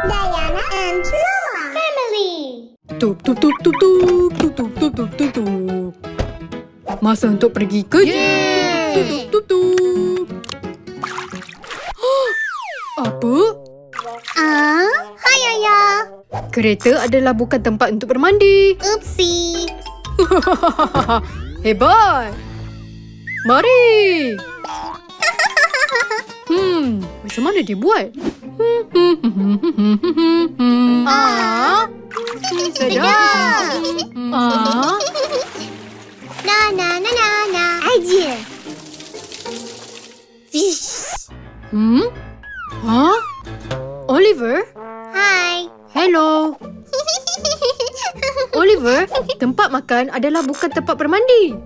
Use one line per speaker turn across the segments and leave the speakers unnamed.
Diana and Mama Family.
Tup tup tup tup tup tup tup tup tup tup tup. Masa untuk pergi kerja. Tup tup tup tup. Apa?
Hai Ayah.
Kereta adalah bukan tempat untuk bermandi.
Oopsie.
Hebat. Mari. Macam mana dia buat? Sedap.
Na na na na na. Aja.
Oliver?
Hai.
Hello. Oliver, tempat makan adalah bukan tempat bermandi.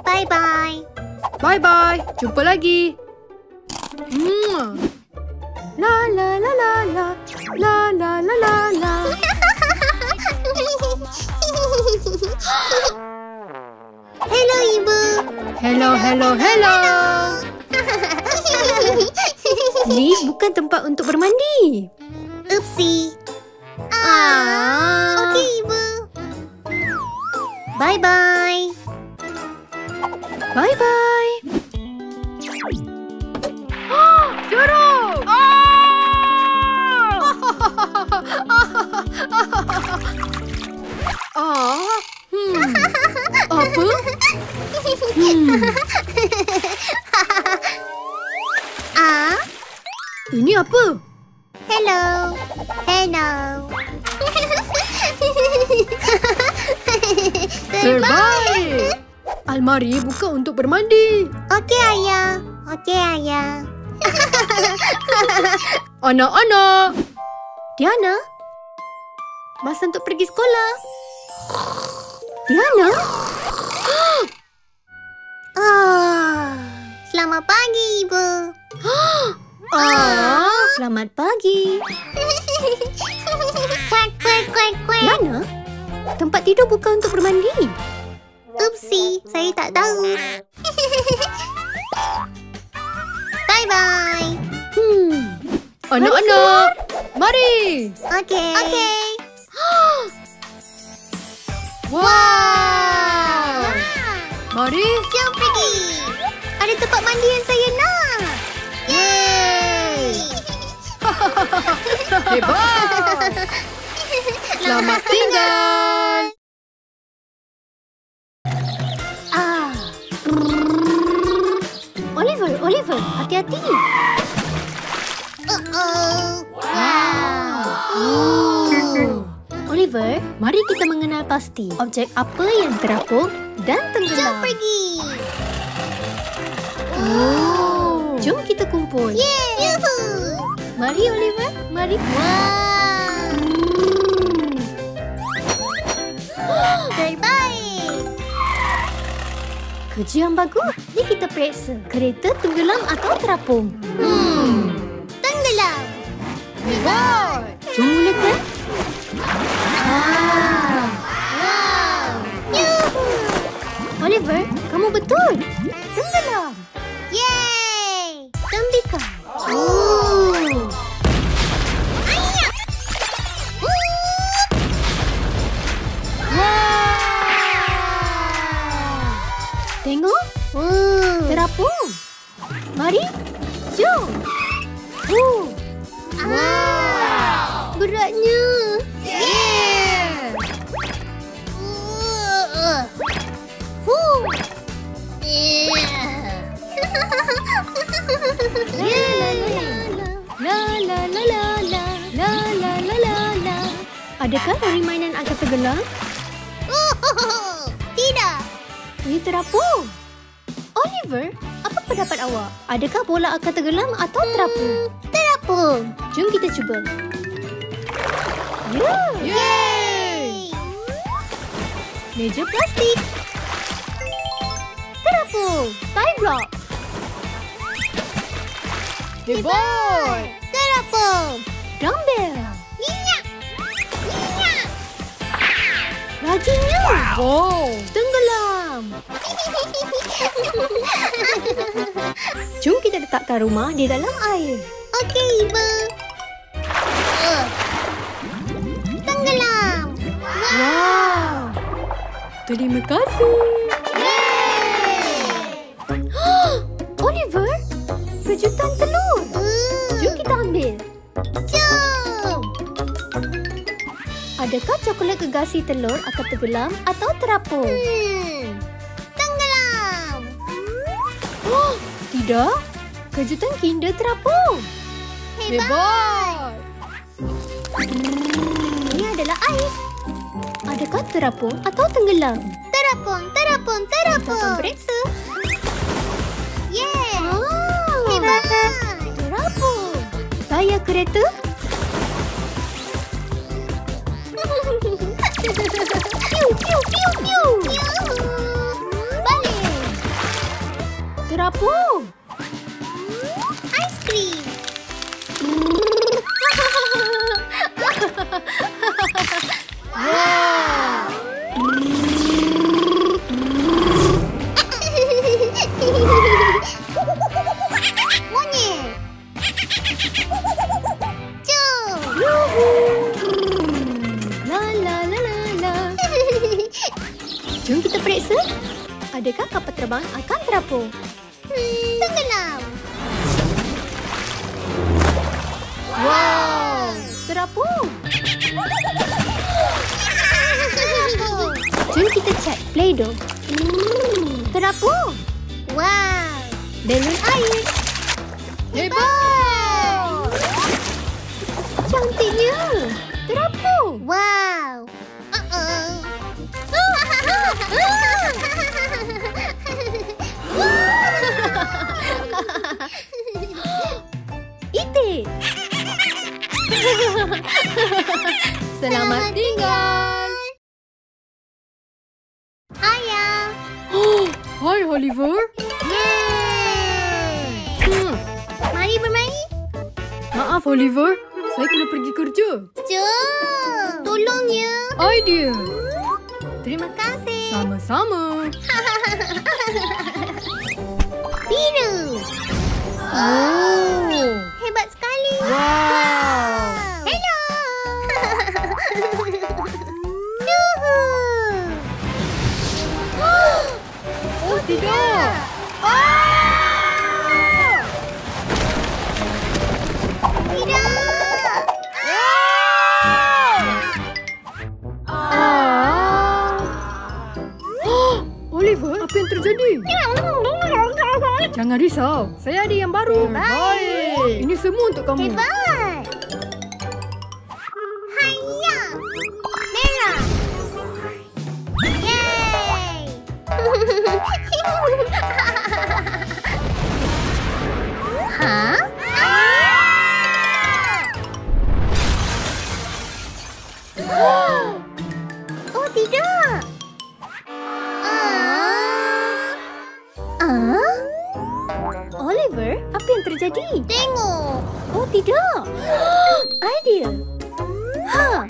Bye-bye.
Bye-bye. Jumpa lagi. La la la la la. La la la la la.
Hello, Ibu.
Hello, hello, hello. Ni bukan tempat untuk bermandi.
Oopsie. Okey, Ibu. Bye-bye.
Bye-bye. Jeruk! Apa? Ini apa?
Hello. Hello.
Terbaik. Almari bukan untuk bermandi.
Okey, Ayah. Okey, Ayah.
Anak-anak. Diana. Masa untuk pergi sekolah. Diana.
Selamat pagi, Ibu.
Selamat pagi.
Quack, quack, quack, quack.
Diana, tempat tidur bukan untuk bermandi.
Oopsie, saya tak tahu. Bye-bye.
Anak-anak, mari.
Okey. Okey.
Wow. Mari.
Jom pergi. Ada tempat mandi yang saya nak. Yeay.
Hebat. Selamat tinggal.
Oliver, hati-hati.
Oliver, mari kita mengenal pasti objek apa yang terapung dan tenggelam.
Jom pergi.
Jom kita kumpul.
Yuhu.
Mari Oliver, mari.
Terbaik.
Kerja yang bagus. Ni kita periksa kereta tenggelam atau terapung.
Tenggelam.
Hebat. Jom mulakan. Oliver, kamu betul. Tenggelam.
Yeay.
Tembikar. Tengok. Terapung. Mari. Jom. Beratnya. Adakah lori mainan akan tenggelam?
Tidak.
Ini terapung. Oliver, apa pendapat awak? Adakah bola akan tenggelam atau terapung?
Terapung.
Jom kita cuba.
Yeay.
Meja plastik. Terapung. Tie block. Hebat.
Terapung.
Dumbbell.
Minyak. Minyak.
Lajunya. Wow. Tenggelam. Jom kita letakkan rumah di dalam air.
Okey, Ibu. Tenggelam.
Wow. Terima kasih.
Oliver, kejutan telur. Jom kita ambil.
Jom.
Adakah coklat gegasi telur akan tenggelam atau terapung?
Tenggelam.
Oh, tidak. Kejutan Kinder terapung.
Hebat.
Ini adalah ais. Adakah terapung atau tenggelam?
Terapung, terapung,
Kita akan
terapung.
periksa.
Yeah.
Hebat.
Terapung.
Saya kereta.
Piu, piu, piu, piu. Balik.
Terapung.
Aiskrim. Monyet. Jom.
La la la la la. Jom kita periksa. Adakah kapal terbang akan terapung?
Tenggelam.
Wow, terapung. Jom kita cek Play-Doh. Terapung.
Wow.
Balon air.
Hebat.
Cantiknya. Terapung.
Wow.
Itik. Selamat tinggal.
Ayah.
Hai Oliver.
Mari bermain.
Maaf Oliver, saya kena pergi kerja.
Jom. Tolong ya.
Idea.
Terima kasih.
Sama-sama.
Biru.
Oh.
Hebat sekali.
Wow.
Hello. Yuhu.
Oh tidak.
Tidak.
Oliver, apa yang terjadi? Jangan risau, saya ada yang baru. Baik. Ini semua untuk kamu.
Hebat. Haiya. Merah. Yeay. Hah? Oh tidak.
Oliver, apa yang terjadi?
Tengok.
Oh tidak. Idea. Ha.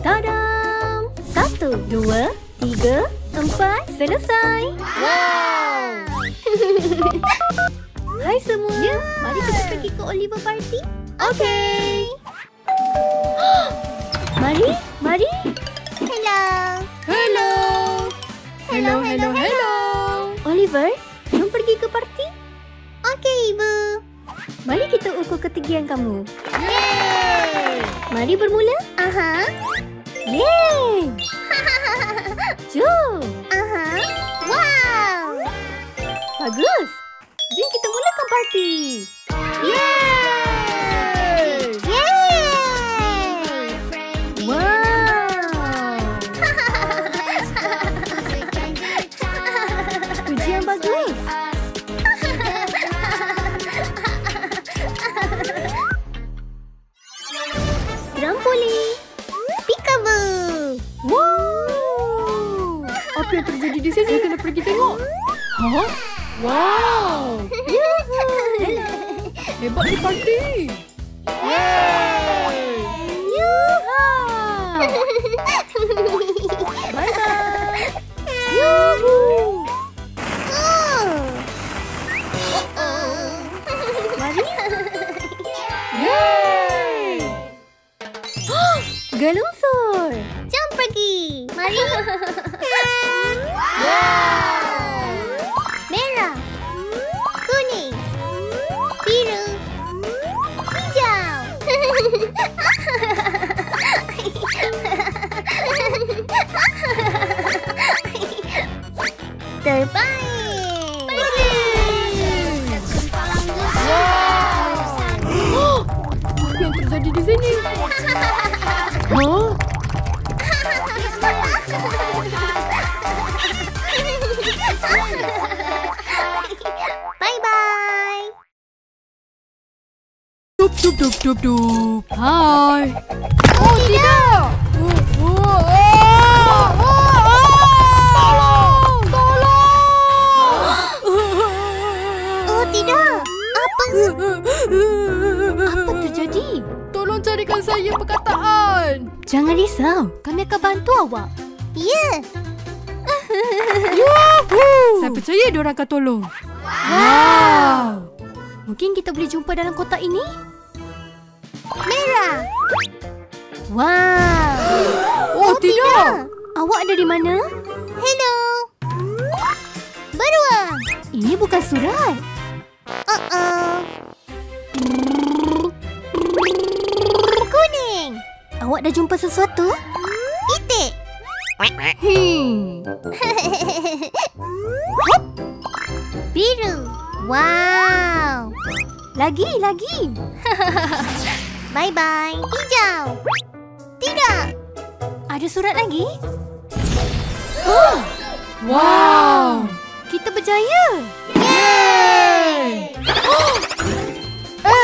Tadam. 1, 2, 3, 4. Selesai.
Wow.
Hai semua. Mari kita pergi ke Oliver Party.
Okay.
Mari, mari.
Hello.
Hello. Hello, hello, hello.
Oliver, jom pergi ke parti.
Okey, Ibu.
Mari kita ukur ketinggian kamu.
Yeay.
Mari bermula.
Aha.
Yeay. Jom.
Aha. Wow.
Bagus. Jom kita mulakan parti.
Yeay. Yeay.
Wow. Pujian bagus. Trampolin.
Peekaboo.
Wow.
Apa yang terjadi di sini? Saya kena pergi tengok. Hah? Wow. Hebat di parti. Yeay.
Yuhuu. Bye-bye. Yuhuu.
Oh.
Mari. Gelungsur.
Jom pergi. Mari. Merah. Kuning. Biru. Hijau. Terbaik. Pergi.
Apa yang terjadi di sini? Hah?
Bye-bye.
Dup, dup, dup, dup, dup. Hai. Oh, tidak.
Oh, tidak. Apa?
Apa terjadi?
Tolong carikan saya perkataan.
Jangan risau. Kami akan bantu awak.
Ya.
Saya percaya diorang akan tolong.
Wow. Mungkin kita boleh jumpa dalam kotak ini?
Merah.
Wow.
Oh, tidak.
Awak ada di mana?
Hello. Beruang.
Ini bukan surat.
Kuning.
Awak dah jumpa sesuatu?
Itik. Biru. Wow.
Lagi.
Bye-bye. Hijau. Tidak.
Ada surat lagi?
Wow.
Kita berjaya.
Yeay.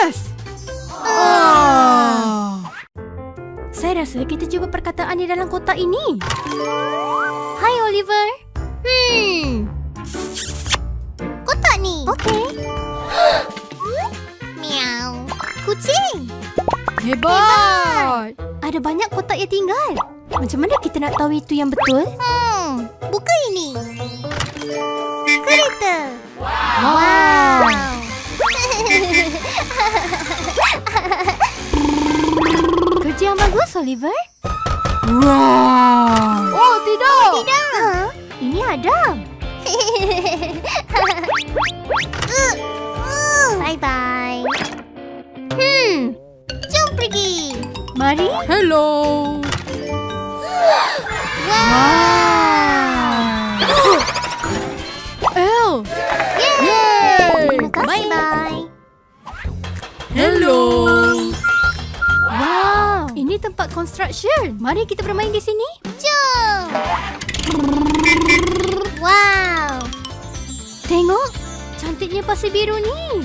S.
Saya rasa kita cuba perkataan di dalam kotak ini. Hai Oliver.
Kotak ni.
Okey.
Miau. Kucing.
Hebat.
Ada banyak kotak yang tinggal. Macam mana kita nak tahu itu yang betul?
Buka ini. Kereta.
Wow.
Kerja yang bagus, Oliver.
Wow. Oh, tidak.
Tidak.
Ini Adam.
Bye-bye. Jom pergi.
Mari.
Hello. Elle. Yay.
Terima kasih. Bye-bye.
Hello.
Wow. Ini tempat construction. Mari kita bermain di sini.
Jom. Wow.
Tengok. Cantiknya pasir biru ni.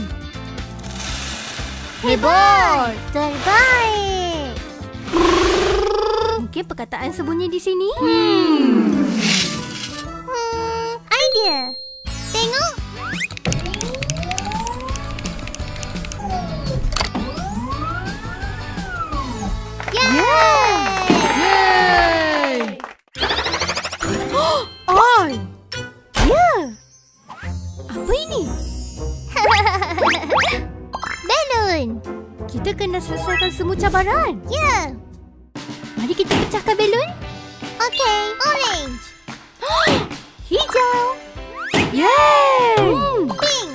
Hebat.
Terbaik.
Mungkin perkataan sembunyi di sini.
Idea. Tengok.
Yay. Ai.
Ya. Apa ini?
Balon.
Kita kena selesaikan semua cabaran.
Ya.
Mari kita pecahkan balon.
Okey. Orange.
Hijau.
Yay.
Pink.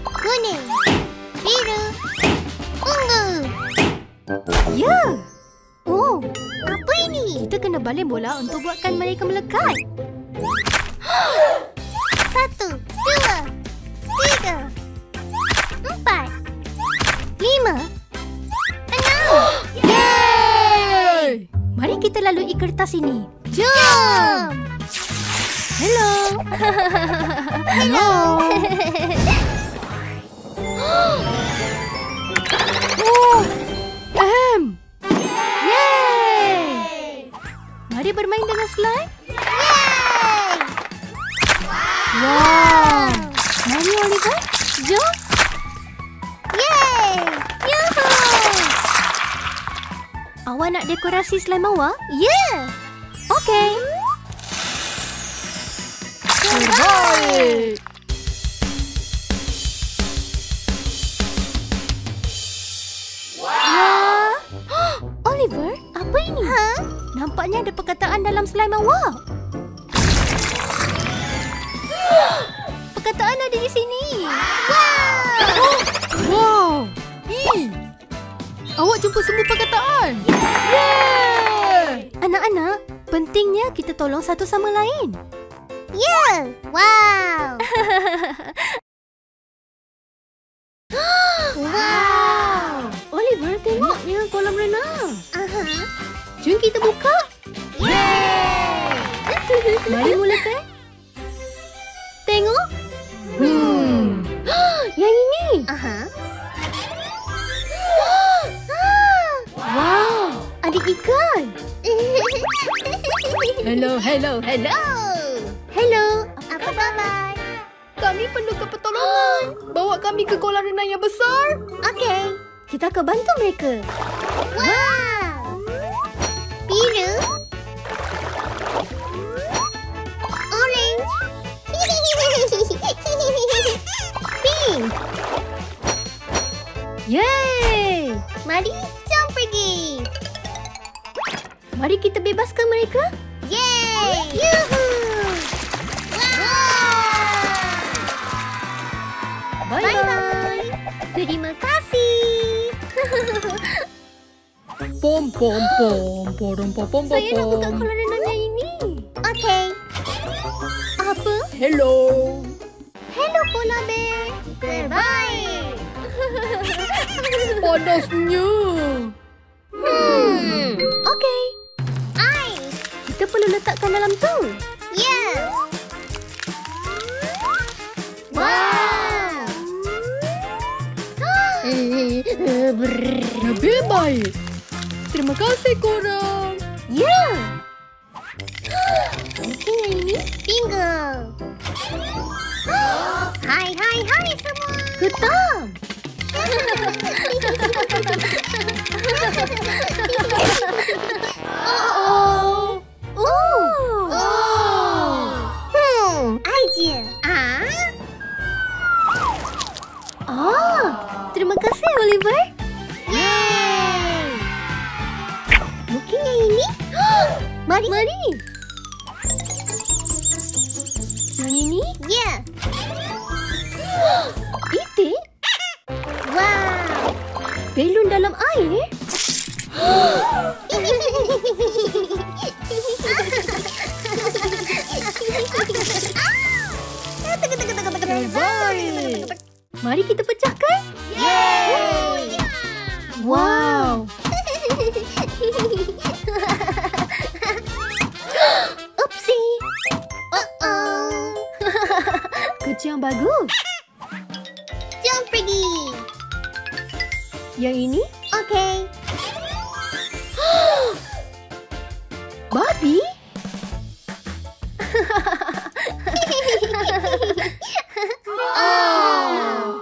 Kuning. Biru. Ungu.
Ya. Oh,
Apa ini?
kita kena balik bola untuk buatkan mereka melekat.
1, 2, 3, 4, 5, 6.
Yay.
Mari kita lalui kertas ini.
Jom.
Hello.
Hello. Oh.
Yeay. Mari bermain dengan slime.
Yeay.
Wow.
Mari Oliver. Jom.
Yeay. Yuhuu.
Awak nak dekorasi slime awak?
Ya.
Okey.
Terbaik.
Wah. Oliver, Nampaknya ada perkataan dalam slime awak. Perkataan ada di sini.
Wow! Awak jumpa semua perkataan. Yeay!
Anak-anak, pentingnya kita tolong satu sama lain.
Yeah! Wow! Wow!
Oliver, tengok dengan kolam renang.
Aha.
Jom kita buka.
Yeay!
Mari mulakan. Tengok. Yang ini.
Aha.
Wow, ada ikan.
Hello.
Hello.
Hello.
Apa khabar?
Kami perlukan pertolongan. Bawa kami ke kolam renang yang besar.
Okey.
Kita akan bantu mereka.
Wow! Biru. Orange. Pink.
Yeay.
Mari, jom pergi.
Mari kita bebaskan mereka.
Yeay! Yuhuu! Wow! Bye-bye. Terima kasih.
Pom pom pom pom pom pom.
Saya nak buka kolam renangnya ini.
Okey.
Apa?
Hello.
Hello, polar bear. Terbaik.
Panasnya.
Okey.
Ais.
Kita perlu letakkan dalam tu.
Yeah. Wow.
Lebih baik. Terima kasih korang.
Ya.
Mungkin yang ini bingo. Hai semua.
Ketam.
Idea.
Terima kasih Oliver.
Yeay. Mungkin yang ini. Mari.
Yang ini?
Ya.
Itik?
Wow.
Belon dalam air?
Terbaik.
Mari kita pecahkan.
Yeay.
Wow.
Oopsie. Uh-oh.
Kerja yang bagus.
Jom pergi.
Yang ini?
Okey.
Babi?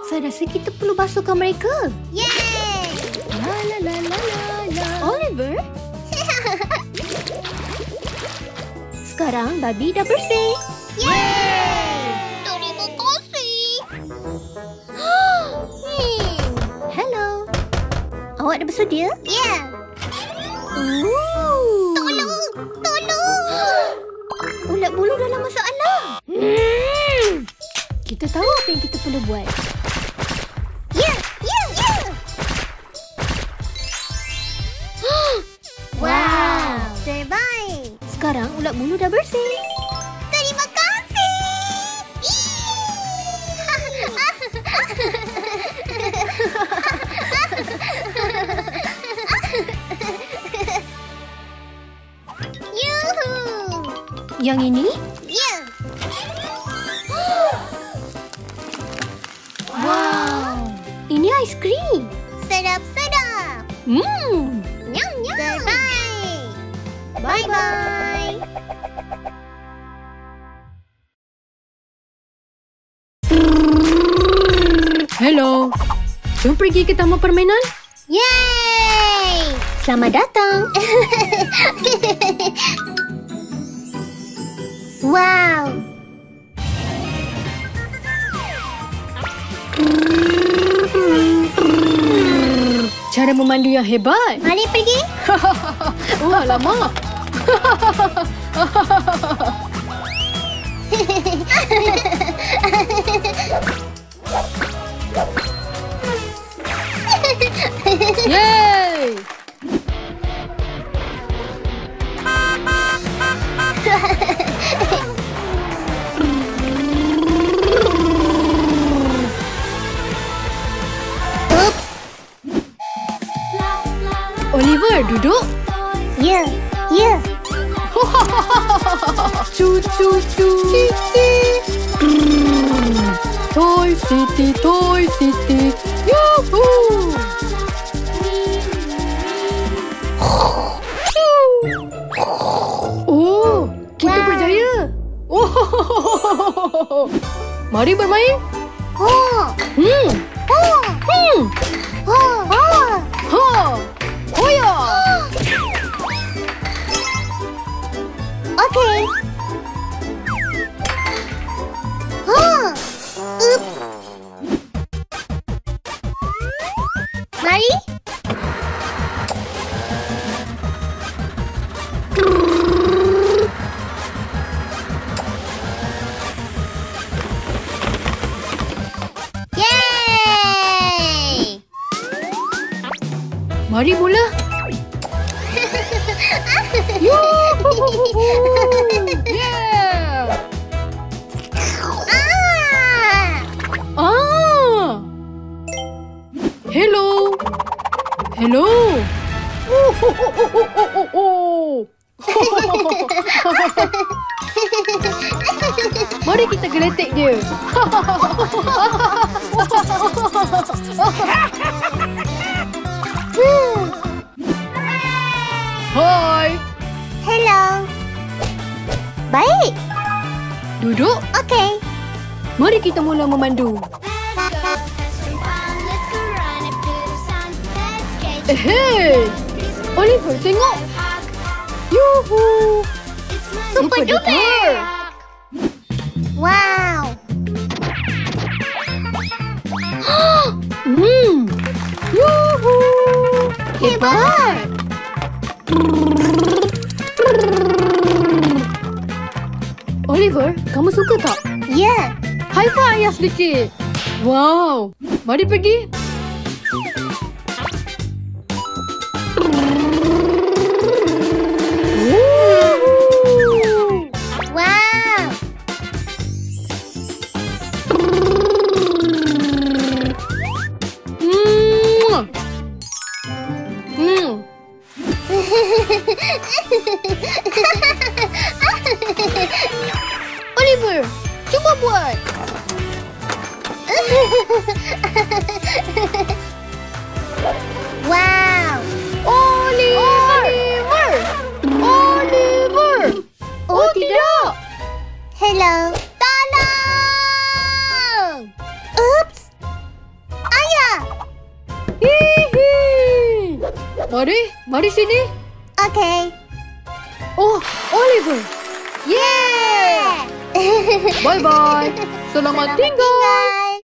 Saya rasa kita perlu basuhkan mereka.
Yeay.
Oliver? Sekarang babi dah bersih.
Yeay. Terima kasih.
Hello. Awak dah bersedia?
Ya. Tolong.
Ulat bulu dalam masalah. Kita tahu apa yang kita perlu buat.
Ya. Wow. Terbaik.
Sekarang ulat bulu dah bersih.
Terima kasih. Yuhu.
Yang ini?
Ya.
Wow. Ini aiskrim.
Sedap.
Nyam.
Terbaik. Bye-bye.
Hello. Jom pergi ke taman permainan.
Yeay.
Selamat datang.
Wow.
Cara memandu yang hebat.
Mari pergi.
Oh, alamak. Yeay! Oliver, duduk.
Ya, ya.
Cu, cu, cu. Toy City, Toy City. Yuhuu! Oh, kita berjaya. Oh, mari bermain.
Oh,
Hmm.
oh,
Hmm.
oh, oh.
Ha. Hoya.
Okay. Oh, oops. Mari. Yay!
Mari mula. Yuhuu. Yeah.
Ah!
Ah. Hello. Hello. Oh, oh, oh, oh, oh, oh, oh. Mari kita geletek dia. Hai.
Hello. Baik.
Duduk.
Okay.
Mari kita mula memandu. Hey, Oliver, tengok. Yuhuu.
Super duper. Wow.
Yuhuu.
Hebat.
Oliver, kamu suka tak?
Ya.
High five ayah sedikit. Wow. Mari pergi. Woo.
Wow.
Mwah. Oliver, cuba buat.
Wow.
Oliver. Oliver. Oh, tidak.
Hello. Tolong. Oops. Ayah.
Hihi. Mari sini.
Okay.
Oh, Oliver.
Yeah.
Bye-bye. Selamat tinggal.